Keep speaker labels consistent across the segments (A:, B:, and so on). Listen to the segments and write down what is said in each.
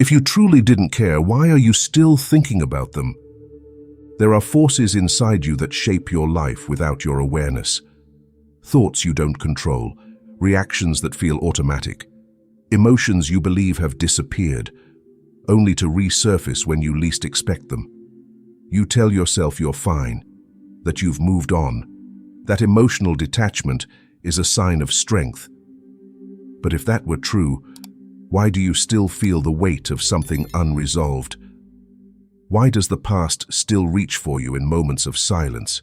A: If you truly didn't care, why are you still thinking about them? There are forces inside you that shape your life without your awareness. Thoughts you don't control, reactions that feel automatic, emotions you believe have disappeared, only to resurface when you least expect them. You tell yourself you're fine, that you've moved on, that emotional detachment is a sign of strength. But if that were true, why do you still feel the weight of something unresolved? Why does the past still reach for you in moments of silence?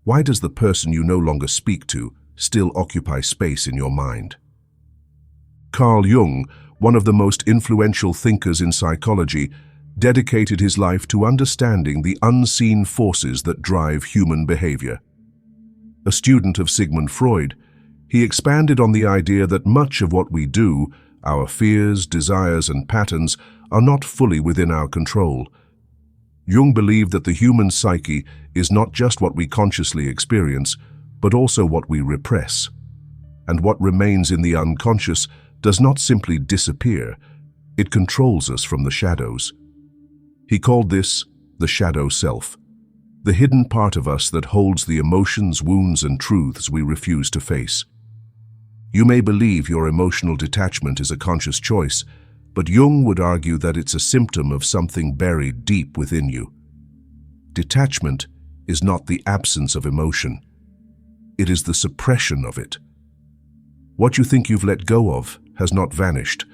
A: Why does the person you no longer speak to still occupy space in your mind? Carl Jung, one of the most influential thinkers in psychology, dedicated his life to understanding the unseen forces that drive human behavior. A student of Sigmund Freud, he expanded on the idea that much of what we do, our fears, desires, and patterns, are not fully within our control. Jung believed that the human psyche is not just what we consciously experience, but also what we repress. And what remains in the unconscious does not simply disappear, it controls us from the shadows. He called this the shadow self, the hidden part of us that holds the emotions, wounds, and truths we refuse to face. You may believe your emotional detachment is a conscious choice, but Jung would argue that it's a symptom of something buried deep within you. Detachment is not the absence of emotion. It is the suppression of it. What you think you've let go of has not vanished.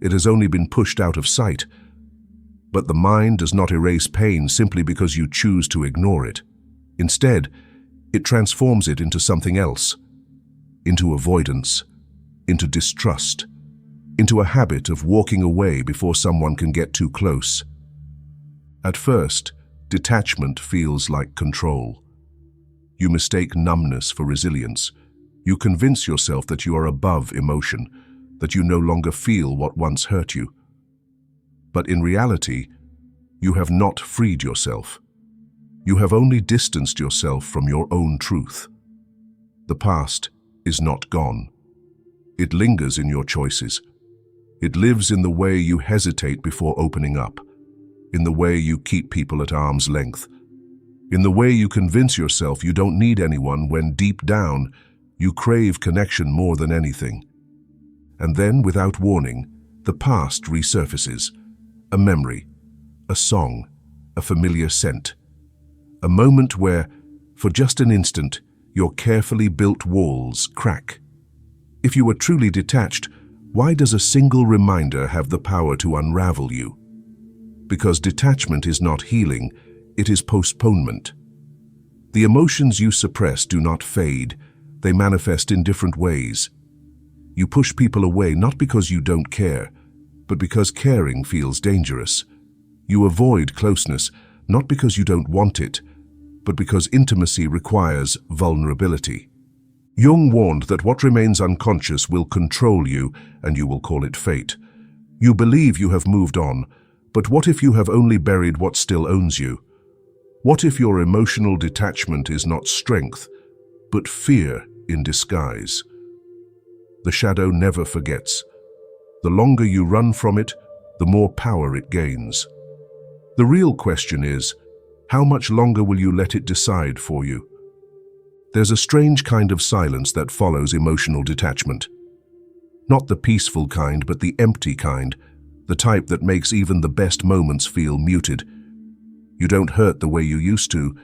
A: It has only been pushed out of sight. But the mind does not erase pain simply because you choose to ignore it. Instead, it transforms it into something else, into avoidance, into distrust, into a habit of walking away before someone can get too close. At first, detachment feels like control. You mistake numbness for resilience. You convince yourself that you are above emotion, that you no longer feel what once hurt you. But in reality, you have not freed yourself. You have only distanced yourself from your own truth. The past is not gone. It lingers in your choices. It lives in the way you hesitate before opening up, in the way you keep people at arm's length, in the way you convince yourself you don't need anyone when deep down you crave connection more than anything. And then, without warning, the past resurfaces. A memory, a song, a familiar scent. A moment where, for just an instant, your carefully built walls crack. If you are truly detached, why does a single reminder have the power to unravel you? Because detachment is not healing, it is postponement. The emotions you suppress do not fade, they manifest in different ways. You push people away not because you don't care, but because caring feels dangerous. You avoid closeness not because you don't want it, but because intimacy requires vulnerability. Jung warned that what remains unconscious will control you, and you will call it fate. You believe you have moved on, but what if you have only buried what still owns you? What if your emotional detachment is not strength, but fear in disguise? The shadow never forgets. The longer you run from it, the more power it gains. The real question is, how much longer will you let it decide for you? There's a strange kind of silence that follows emotional detachment. Not the peaceful kind, but the empty kind, the type that makes even the best moments feel muted. You don't hurt the way you used to,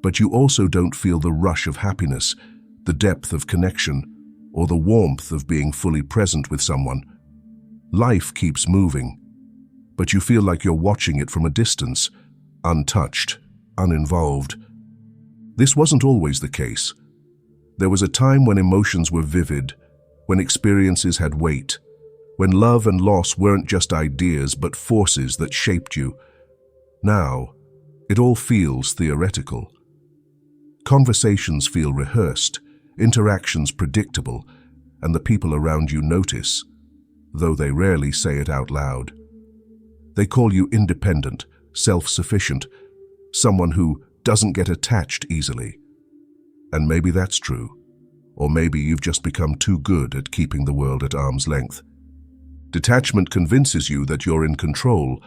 A: but you also don't feel the rush of happiness, the depth of connection, or the warmth of being fully present with someone. Life keeps moving, but you feel like you're watching it from a distance, untouched, uninvolved. This wasn't always the case. There was a time when emotions were vivid, when experiences had weight, when love and loss weren't just ideas but forces that shaped you. Now, it all feels theoretical. Conversations feel rehearsed, interactions predictable, and the people around you notice, though they rarely say it out loud. They call you independent, self-sufficient, someone who doesn't get attached easily. And maybe that's true. Or maybe you've just become too good at keeping the world at arm's length. Detachment convinces you that you're in control.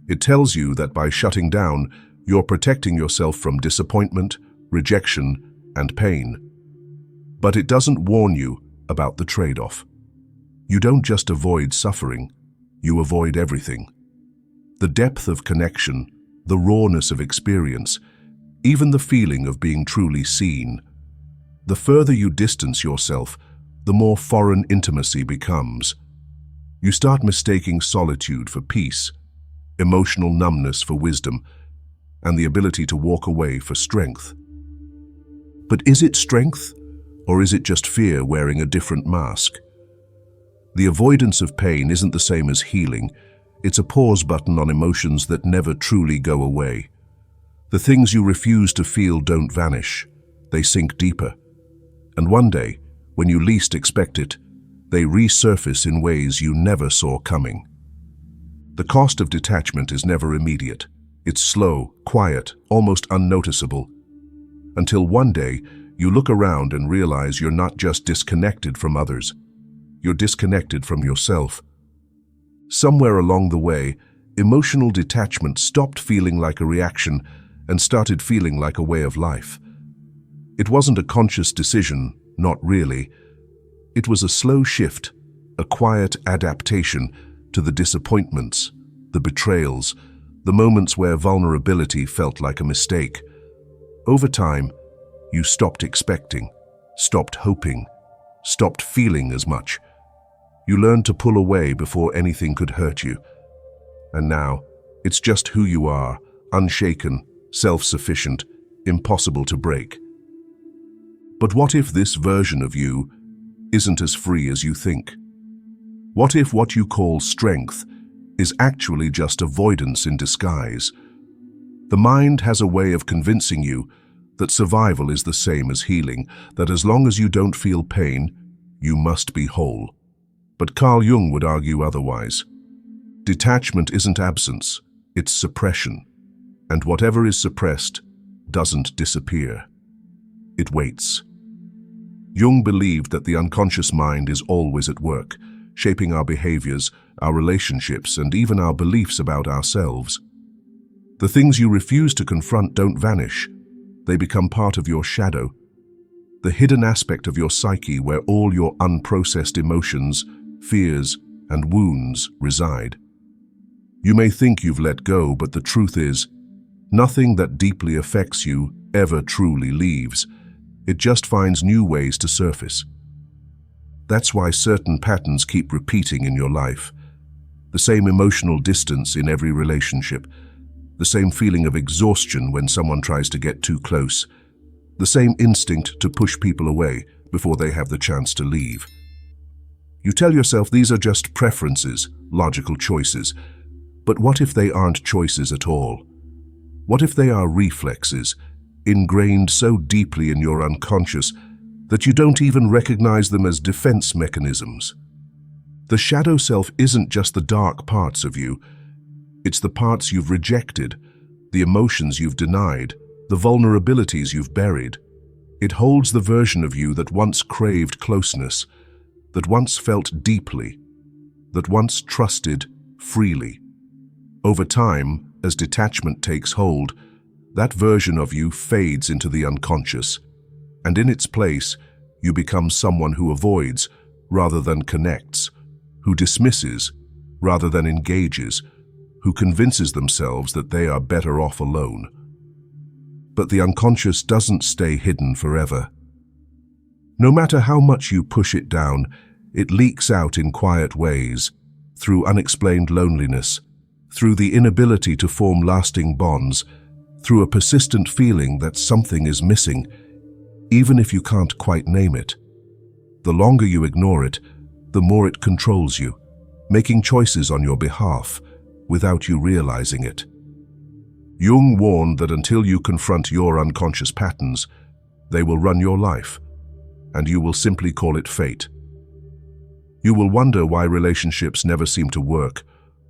A: It tells you that by shutting down, you're protecting yourself from disappointment, rejection, and pain. But it doesn't warn you about the trade-off. You don't just avoid suffering, you avoid everything. The depth of connection, the rawness of experience, even the feeling of being truly seen. The further you distance yourself, the more foreign intimacy becomes. You start mistaking solitude for peace, emotional numbness for wisdom, and the ability to walk away for strength. But is it strength, or is it just fear wearing a different mask? The avoidance of pain isn't the same as healing. It's a pause button on emotions that never truly go away. The things you refuse to feel don't vanish. They sink deeper. And one day, when you least expect it, they resurface in ways you never saw coming. The cost of detachment is never immediate. It's slow, quiet, almost unnoticeable. Until one day, you look around and realize you're not just disconnected from others. You're disconnected from yourself. Somewhere along the way, emotional detachment stopped feeling like a reaction and started feeling like a way of life. It wasn't a conscious decision, not really. It was a slow shift, a quiet adaptation to the disappointments, the betrayals, the moments where vulnerability felt like a mistake. Over time, you stopped expecting, stopped hoping, stopped feeling as much. You learned to pull away before anything could hurt you. And now, it's just who you are, unshaken, self-sufficient, impossible to break. But what if this version of you isn't as free as you think? What if what you call strength is actually just avoidance in disguise? The mind has a way of convincing you that survival is the same as healing, that as long as you don't feel pain, you must be whole. But Carl Jung would argue otherwise. Detachment isn't absence, it's suppression. And whatever is suppressed doesn't disappear. It waits. Jung believed that the unconscious mind is always at work, shaping our behaviors, our relationships, and even our beliefs about ourselves. The things you refuse to confront don't vanish. They become part of your shadow, the hidden aspect of your psyche where all your unprocessed emotions, fears, and wounds reside. You may think you've let go, but the truth is, nothing that deeply affects you ever truly leaves. It just finds new ways to surface. That's why certain patterns keep repeating in your life. The same emotional distance in every relationship, the same feeling of exhaustion when someone tries to get too close, the same instinct to push people away before they have the chance to leave. You tell yourself these are just preferences, logical choices. But what if they aren't choices at all? What if they are reflexes, ingrained so deeply in your unconscious that you don't even recognize them as defense mechanisms? The shadow self isn't just the dark parts of you. It's the parts you've rejected, the emotions you've denied, the vulnerabilities you've buried. It holds the version of you that once craved closeness, that once felt deeply, that once trusted freely. Over time, as detachment takes hold, that version of you fades into the unconscious, and in its place, you become someone who avoids rather than connects, who dismisses rather than engages, who convinces themselves that they are better off alone. But the unconscious doesn't stay hidden forever. No matter how much you push it down, it leaks out in quiet ways, through unexplained loneliness, through the inability to form lasting bonds, through a persistent feeling that something is missing, even if you can't quite name it. The longer you ignore it, the more it controls you, making choices on your behalf, without you realizing it. Jung warned that until you confront your unconscious patterns, they will run your life, and you will simply call it fate. You will wonder why relationships never seem to work,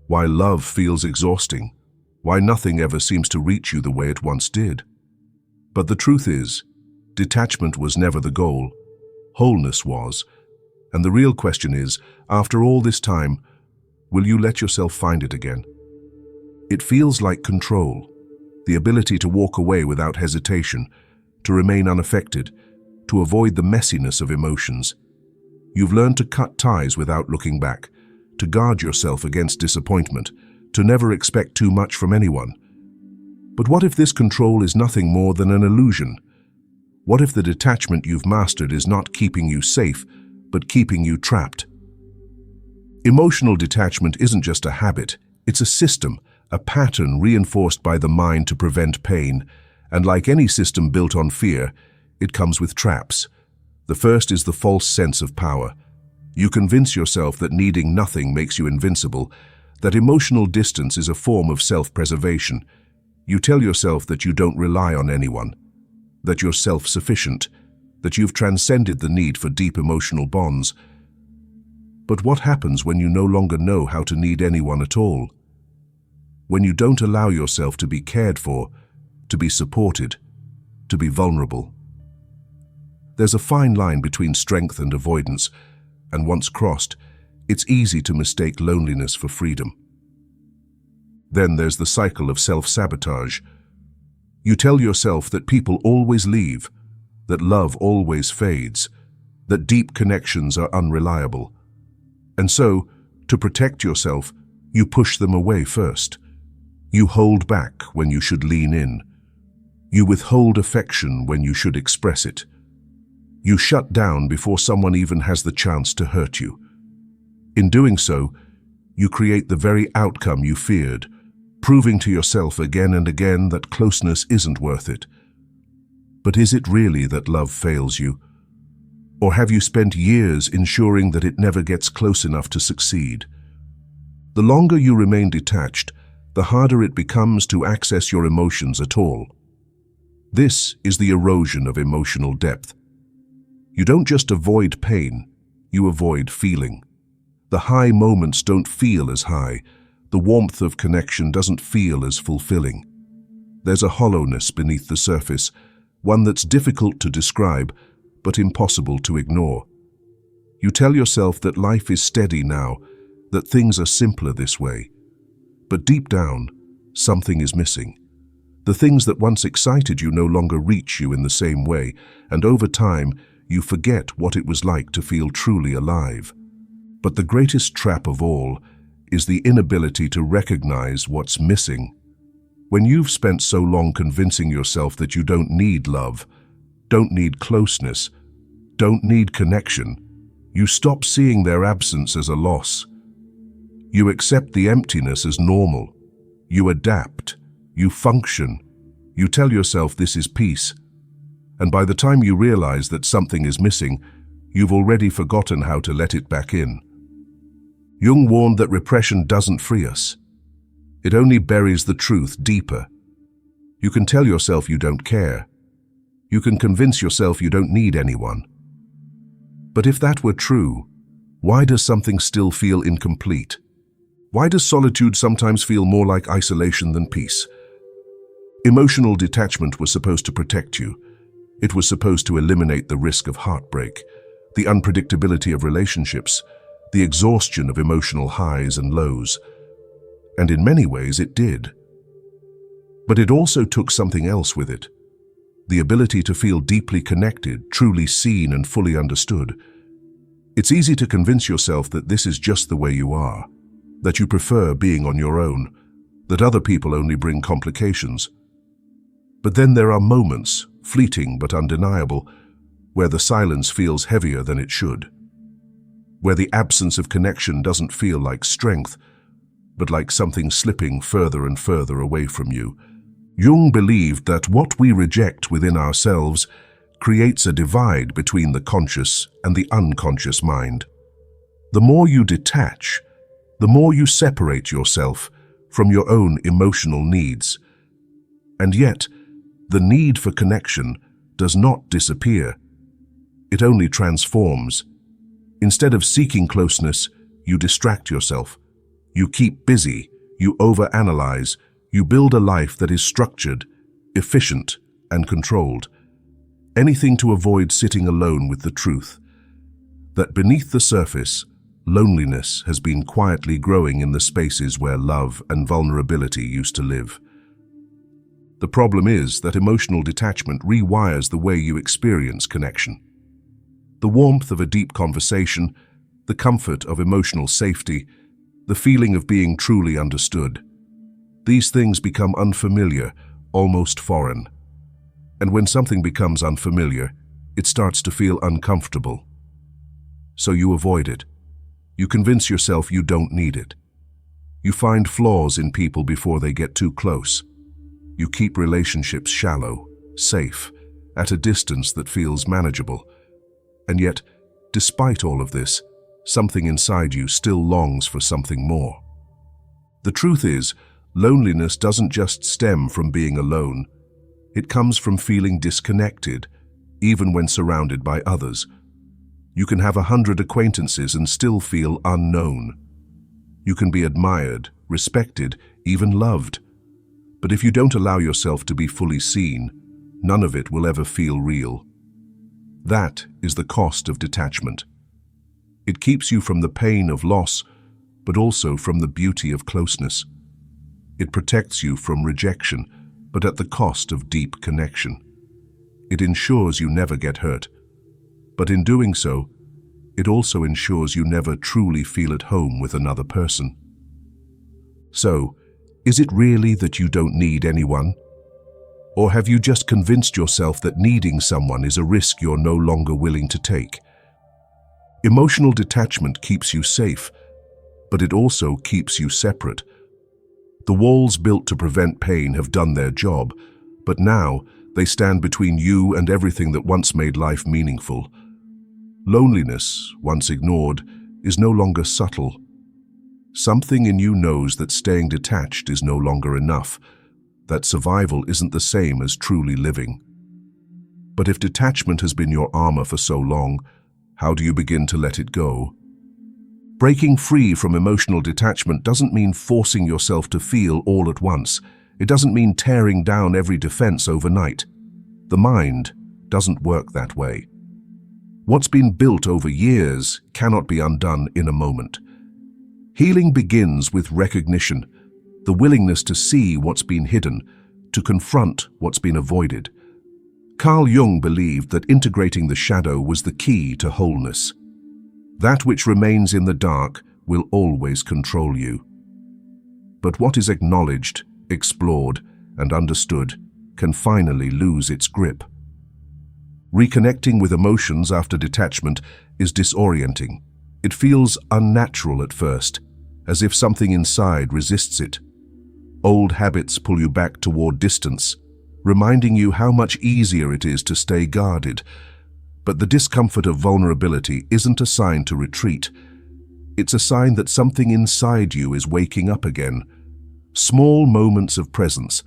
A: why love feels exhausting, why nothing ever seems to reach you the way it once did. But the truth is, detachment was never the goal. Wholeness was. And the real question is, after all this time, Will you let yourself find it again? It feels like control, the ability to walk away without hesitation, to remain unaffected, to avoid the messiness of emotions. You've learned to cut ties without looking back, to guard yourself against disappointment, to never expect too much from anyone. But what if this control is nothing more than an illusion? What if the detachment you've mastered is not keeping you safe, but keeping you trapped? Emotional detachment isn't just a habit, it's a system, a pattern reinforced by the mind to prevent pain, and like any system built on fear, it comes with traps. The first is the false sense of power. You convince yourself that needing nothing makes you invincible, that emotional distance is a form of self-preservation. You tell yourself that you don't rely on anyone, that you're self-sufficient, that you've transcended the need for deep emotional bonds. But what happens when you no longer know how to need anyone at all? When you don't allow yourself to be cared for, to be supported, to be vulnerable? There's a fine line between strength and avoidance, and once crossed, it's easy to mistake loneliness for freedom. Then there's the cycle of self-sabotage. You tell yourself that people always leave, that love always fades, that deep connections are unreliable. And so, to protect yourself, you push them away first. You hold back when you should lean in. You withhold affection when you should express it. You shut down before someone even has the chance to hurt you. In doing so, you create the very outcome you feared, proving to yourself again and again that closeness isn't worth it. But is it really that love fails you? Or have you spent years ensuring that it never gets close enough to succeed? The longer you remain detached, the harder it becomes to access your emotions at all. This is the erosion of emotional depth. You don't just avoid pain, you avoid feeling. The high moments don't feel as high. The warmth of connection doesn't feel as fulfilling. There's a hollowness beneath the surface, one that's difficult to describe, but impossible to ignore. You tell yourself that life is steady now, that things are simpler this way. But deep down, something is missing. The things that once excited you no longer reach you in the same way, and over time, you forget what it was like to feel truly alive. But the greatest trap of all is the inability to recognize what's missing. When you've spent so long convincing yourself that you don't need love, don't need closeness, don't need connection, you stop seeing their absence as a loss. You accept the emptiness as normal. You adapt. You function. You tell yourself this is peace. And by the time you realize that something is missing, you've already forgotten how to let it back in. Jung warned that repression doesn't free us. It only buries the truth deeper. You can tell yourself you don't care. You can convince yourself you don't need anyone. But if that were true, why does something still feel incomplete? Why does solitude sometimes feel more like isolation than peace? Emotional detachment was supposed to protect you. It was supposed to eliminate the risk of heartbreak, the unpredictability of relationships, the exhaustion of emotional highs and lows. And in many ways it did. But it also took something else with it. The ability to feel deeply connected, truly seen and fully understood. It's easy to convince yourself that this is just the way you are, that you prefer being on your own, that other people only bring complications. But then there are moments, fleeting but undeniable, where the silence feels heavier than it should, where the absence of connection doesn't feel like strength, but like something slipping further and further away from you. Jung believed that what we reject within ourselves creates a divide between the conscious and the unconscious mind. The more you detach, the more you separate yourself from your own emotional needs. And yet, the need for connection does not disappear. It only transforms. Instead of seeking closeness, you distract yourself. You keep busy, you overanalyze, you build a life that is structured, efficient, and controlled. Anything to avoid sitting alone with the truth, that beneath the surface loneliness has been quietly growing in the spaces where love and vulnerability used to live. The problem is that emotional detachment rewires the way you experience connection. The warmth of a deep conversation, the comfort of emotional safety, the feeling of being truly understood. These things become unfamiliar, almost foreign. And when something becomes unfamiliar, it starts to feel uncomfortable. So you avoid it. You convince yourself you don't need it. You find flaws in people before they get too close. You keep relationships shallow, safe, at a distance that feels manageable. And yet, despite all of this, something inside you still longs for something more. The truth is, loneliness doesn't just stem from being alone. It comes from feeling disconnected, even when surrounded by others. You can have 100 acquaintances and still feel unknown. You can be admired, respected, even loved. But if you don't allow yourself to be fully seen, none of it will ever feel real. That is the cost of detachment. It keeps you from the pain of loss, but also from the beauty of closeness. It protects you from rejection, but at the cost of deep connection. It ensures you never get hurt, but in doing so, it also ensures you never truly feel at home with another person. So, is it really that you don't need anyone? Or have you just convinced yourself that needing someone is a risk you're no longer willing to take? Emotional detachment keeps you safe, but it also keeps you separate. The walls built to prevent pain have done their job, but now they stand between you and everything that once made life meaningful. Loneliness, once ignored, is no longer subtle. Something in you knows that staying detached is no longer enough, that survival isn't the same as truly living. But if detachment has been your armor for so long, how do you begin to let it go? Breaking free from emotional detachment doesn't mean forcing yourself to feel all at once. It doesn't mean tearing down every defense overnight. The mind doesn't work that way. What's been built over years cannot be undone in a moment. Healing begins with recognition, the willingness to see what's been hidden, to confront what's been avoided. Carl Jung believed that integrating the shadow was the key to wholeness. That which remains in the dark will always control you. But what is acknowledged, explored, and understood can finally lose its grip. Reconnecting with emotions after detachment is disorienting. It feels unnatural at first, as if something inside resists it. Old habits pull you back toward distance, reminding you how much easier it is to stay guarded. But the discomfort of vulnerability isn't a sign to retreat. It's a sign that something inside you is waking up again. Small moments of presence,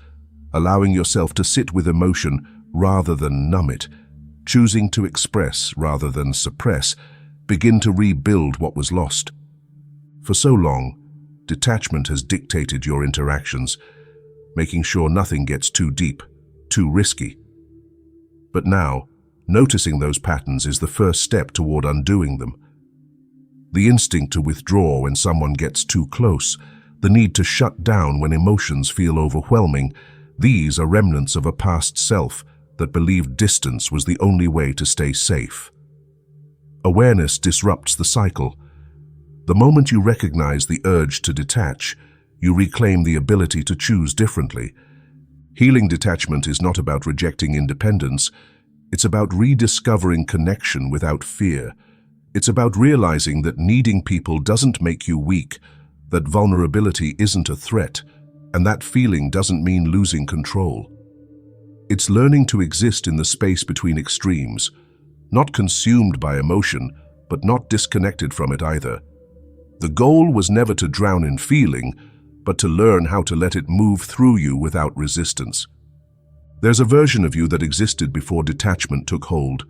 A: allowing yourself to sit with emotion rather than numb it, choosing to express rather than suppress, begin to rebuild what was lost. For so long, detachment has dictated your interactions, making sure nothing gets too deep, too risky. But now, noticing those patterns is the first step toward undoing them. The instinct to withdraw when someone gets too close, the need to shut down when emotions feel overwhelming, these are remnants of a past self that believed distance was the only way to stay safe. Awareness disrupts the cycle. The moment you recognize the urge to detach, you reclaim the ability to choose differently. Healing detachment is not about rejecting independence. It's about rediscovering connection without fear. It's about realizing that needing people doesn't make you weak, that vulnerability isn't a threat, and that feeling doesn't mean losing control. It's learning to exist in the space between extremes, not consumed by emotion, but not disconnected from it either. The goal was never to drown in feeling, but to learn how to let it move through you without resistance. There's a version of you that existed before detachment took hold,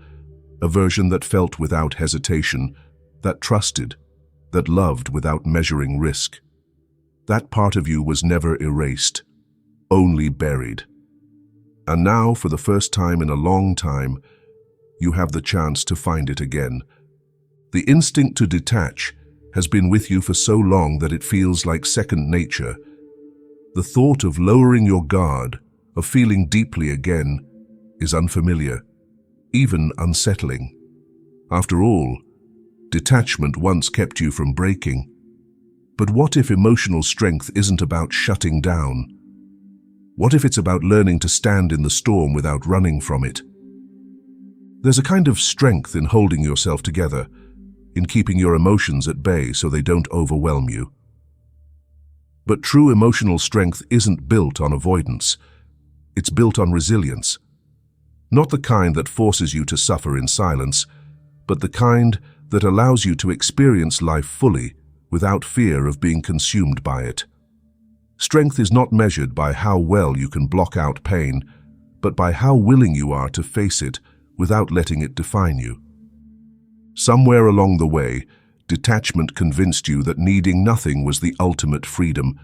A: a version that felt without hesitation, that trusted, that loved without measuring risk. That part of you was never erased, only buried. And now, for the first time in a long time, you have the chance to find it again. The instinct to detach, has been with you for so long that it feels like second nature. The thought of lowering your guard, of feeling deeply again, is unfamiliar, even unsettling. After all, detachment once kept you from breaking. But what if emotional strength isn't about shutting down? What if it's about learning to stand in the storm without running from it? There's a kind of strength in holding yourself together, in keeping your emotions at bay so they don't overwhelm you. But true emotional strength isn't built on avoidance. It's built on resilience. Not the kind that forces you to suffer in silence, but the kind that allows you to experience life fully without fear of being consumed by it. Strength is not measured by how well you can block out pain, but by how willing you are to face it without letting it define you. Somewhere along the way, detachment convinced you that needing nothing was the ultimate freedom,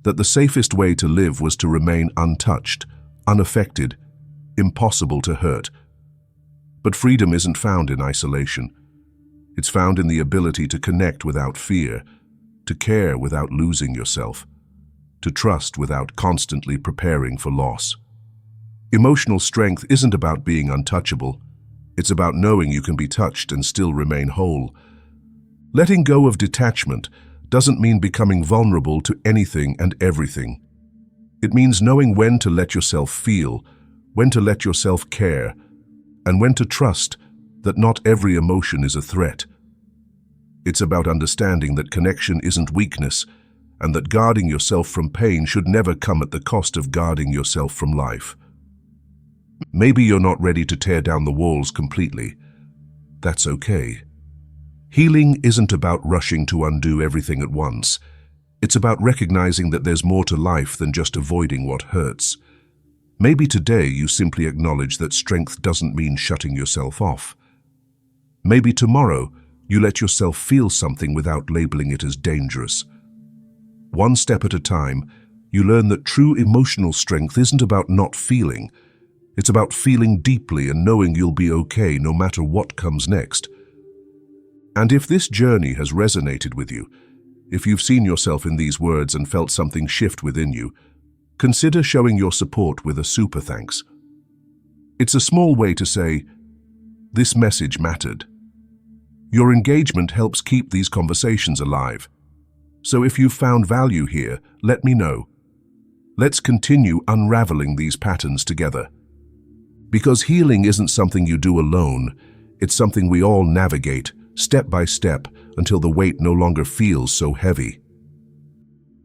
A: that the safest way to live was to remain untouched, unaffected, impossible to hurt. But freedom isn't found in isolation. It's found in the ability to connect without fear, to care without losing yourself, to trust without constantly preparing for loss. Emotional strength isn't about being untouchable. It's about knowing you can be touched and still remain whole. Letting go of detachment doesn't mean becoming vulnerable to anything and everything. It means knowing when to let yourself feel, when to let yourself care, and when to trust that not every emotion is a threat. It's about understanding that connection isn't weakness, and that guarding yourself from pain should never come at the cost of guarding yourself from life. Maybe you're not ready to tear down the walls completely. That's okay. Healing isn't about rushing to undo everything at once. It's about recognizing that there's more to life than just avoiding what hurts. Maybe today you simply acknowledge that strength doesn't mean shutting yourself off. Maybe tomorrow you let yourself feel something without labeling it as dangerous. One step at a time, you learn that true emotional strength isn't about not feeling. It's about feeling deeply and knowing you'll be okay no matter what comes next. And if this journey has resonated with you, if you've seen yourself in these words and felt something shift within you, consider showing your support with a super thanks. It's a small way to say, "This message mattered." Your engagement helps keep these conversations alive. So if you've found value here, let me know. Let's continue unraveling these patterns together. Because healing isn't something you do alone, it's something we all navigate, step by step, until the weight no longer feels so heavy.